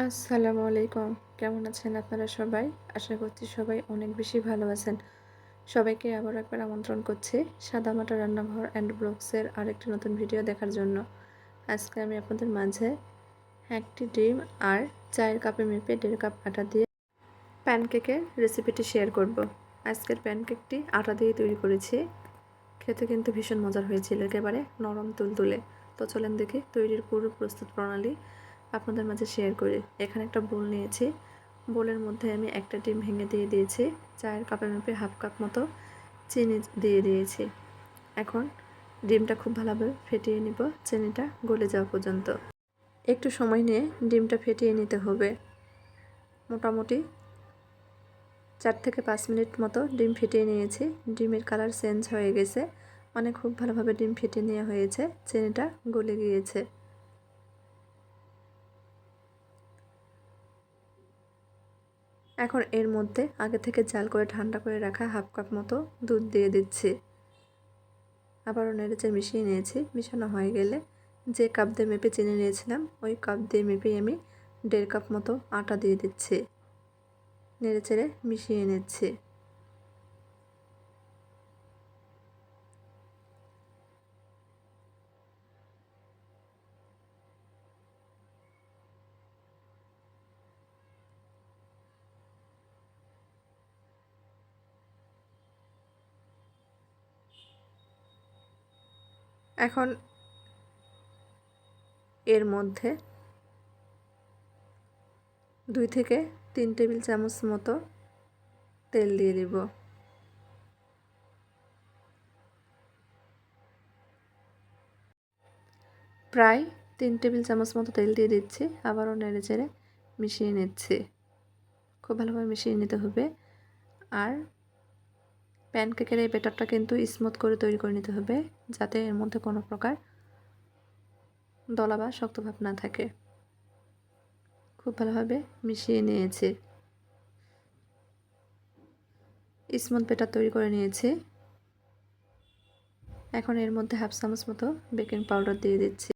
আসসালামু আলাইকুম। কেমন আছেন আপনারা সবাই? আশা করছি সবাই অনেক বেশি ভালো আছেন। সবাইকে আবার একবার আমন্ত্রণ করছি সাদামাটা রান্নাঘর অ্যান্ড ব্লগসের আরেকটি নতুন ভিডিও দেখার জন্য। আজকে আমি আপনাদের মাঝে 1টি ডিম আর চায়ের কাপে মেপে 1.5 কাপ আটা দিয়ে প্যানকেকের রেসিপিটি শেয়ার করব। আজকের প্যানকেকটি আটা দিয়ে তৈরি করেছি। খেতে কিন্তু ভীষণ মজার হয়েছিল, একেবারে নরম তুলতুলে। তো চলেন দেখি তৈরির পুরো প্রস্তুত প্রণালী আপনাদের মাঝে শেয়ার করি। এখানে একটা বোল নিয়েছি। বোলের মধ্যে আমি একটা ডিম ভেঙে দিয়ে দিয়েছি। চায়ের কাপের মাপে হাফ কাপ মতো চিনি দিয়ে দিয়েছি। এখন ডিমটা খুব ভালোভাবে ফেটিয়ে নিব, চিনিটা গলে যাওয়া পর্যন্ত। একটু সময় নিয়ে ডিমটা ফেটিয়ে নিতে হবে। মোটামুটি 4 থেকে 5 মিনিট মতো ডিম ফেটিয়ে নিয়েছি। ডিমের কালার চেঞ্জ হয়ে গেছে, মানে খুব ভালোভাবে ডিম ফেটিয়ে নেওয়া হয়েছে, চিনিটা গলে গিয়েছে। এখন এর মধ্যে আগে থেকে জাল করে ঠান্ডা করে রাখা হাফ কাপ মতো দুধ দিয়ে দিচ্ছি। আবারও নেড়েচেড়ে মিশিয়ে নিয়েছি। মিশানো হয়ে গেলে যে কাপ দিয়ে মেপে চিনি নিয়েছিলাম ওই কাপ দিয়ে মেপে আমি 1.5 কাপ মতো আটা দিয়ে দিচ্ছি। নেড়েচেড়ে মিশিয়ে নিচ্ছি। এখন এর মধ্যে 2 থেকে 3 টেবিল চামচ মতো তেল দিয়ে দিব। প্রায় 3 টেবিল চামচ মতো তেল দিয়ে দিচ্ছি। আবারও নেড়েচেড়ে মিশিয়ে নিচ্ছি। খুব ভালোভাবে মিশিয়ে নিতে হবে। আর প্যানকেকের এই ব্যাটারটা কিন্তু স্মুথ করে তৈরি করে নিতে হবে, যাতে এর মধ্যে কোনো প্রকার দলা বা শক্ত ভাব না থাকে। খুব ভালোভাবে মিশিয়ে নিয়েছি। স্মুথ ব্যাটার তৈরি করে নিয়েছি। এখন এর মধ্যে হাফ চামচ মতো বেকিং পাউডার দিয়ে দিচ্ছি।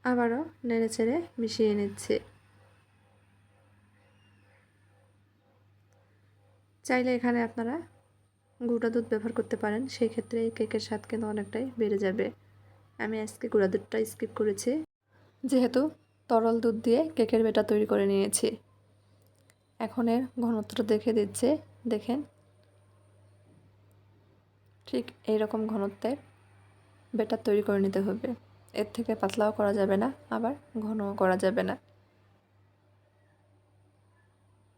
আবারও নেড়েচেড়ে মিশিয়ে নিচ্ছি। চাইলে এখানে আপনারা গুঁড়া দুধ ব্যবহার করতে পারেন, সেই ক্ষেত্রে এই কেকের স্বাদ কিন্তু অনেকটাই বেড়ে যাবে। আমি আজকে গুঁড়া দুধটা স্কিপ করেছি, যেহেতু তরল দুধ দিয়ে কেকের ব্যাটার তৈরি করে নিয়েছি। এখন এর ঘনত্বটা দেখে দিচ্ছে, দেখেন ঠিক এই রকম ঘনত্বের ব্যাটার তৈরি করে নিতে হবে। এর থেকে পাতলাও করা যাবে না, আবার ঘনও করা যাবে না।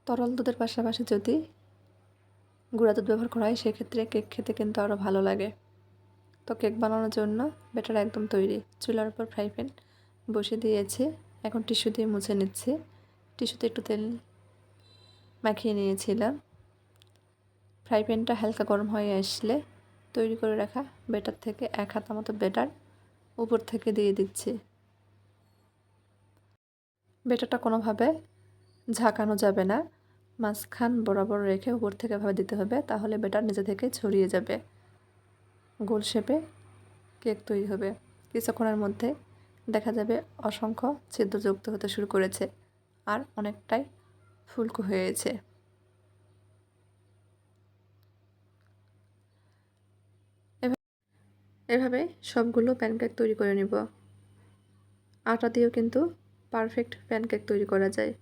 তরল দুধের পাশাপাশি যদি গুঁড়া দুধ ব্যবহার করা হয় সেক্ষেত্রে কেক খেতে কিন্তু আরও ভালো লাগে। তো কেক বানানোর জন্য ব্যাটার একদম তৈরি। চুলার উপর ফ্রাই প্যান বসিয়ে দিয়েছি। এখন টিস্যু দিয়ে মুছে নিচ্ছি। টিস্যুতে একটু তেল মাখিয়ে নিয়েছিলাম। ফ্রাই প্যানটা হালকা গরম হয়ে আসলে তৈরি করে রাখা ব্যাটার থেকে 1 হাতা মতো ব্যাটার উপর থেকে দিয়ে দিচ্ছি। ব্যাটারটা কোনোভাবে ঝাঁকানো যাবে না, মাঝখান বরাবর রেখে উপর থেকে ভাবে দিতে হবে, তাহলে ব্যাটার নিজে থেকে ছড়িয়ে যাবে। গোল শেপে কেক তৈরি হবে। কিছুক্ষণের মধ্যে দেখা যাবে অসংখ্য ছিদ্র যুক্ত হতে শুরু করেছে আর অনেকটাই ফুলকো হয়েছে। এভাবে সবগুলো প্যানকেক তৈরি করে নেব। আটা দিয়েও কিন্তু পারফেক্ট প্যানকেক তৈরি করা যায়।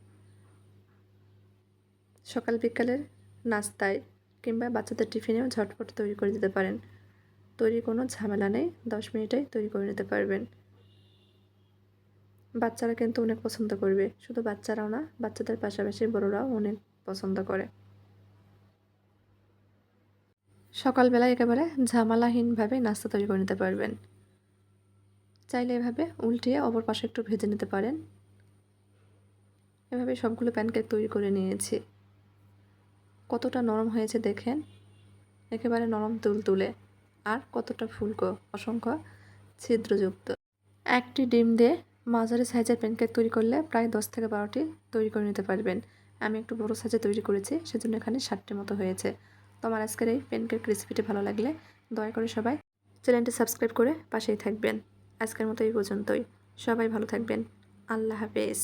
সকাল বিকালের নাস্তায় কিংবা বাচ্চাদের টিফিনেও ঝটপট তৈরি করে দিতে পারেন। তৈরি কোনো ঝামেলা নেই, 10 মিনিটেই তৈরি করে নিতে পারবেন। বাচ্চারা কিন্তু অনেক পছন্দ করবে। শুধু বাচ্চারাও না, বাচ্চাদের পাশাপাশি বড়রাও অনেক পছন্দ করে। সকালবেলায় একেবারে ঝামেলাহীনভাবে নাস্তা তৈরি করে নিতে পারবেন। চাইলে এভাবে উল্টিয়ে অপর পাশে একটু ভেজে নিতে পারেন। এভাবে সবগুলো প্যানকেক তৈরি করে নিয়েছি। কতটা নরম হয়েছে দেখেন, একেবারে নরম তুলতুলে, আর কতটা ফুলকো, অসংখ্য ছিদ্রযুক্ত। একটি ডিম দিয়ে মাঝারি সাইজের প্যানকেক তৈরি করলে প্রায় 10 থেকে 12টি তৈরি করে নিতে পারবেন। আমি একটু বড় সাইজে তৈরি করেছি, সেজন্য এখানে 60টির মতো হয়েছে। তো আমার আজকের এই প্যানকেক রেসিপিটি ভালো লাগলে দয়া করে সবাই চ্যানেলটি সাবস্ক্রাইব করে পাশেই থাকবেন। আজকের মতো এই পর্যন্তই। সবাই ভালো থাকবেন। আল্লাহ হাফেজ।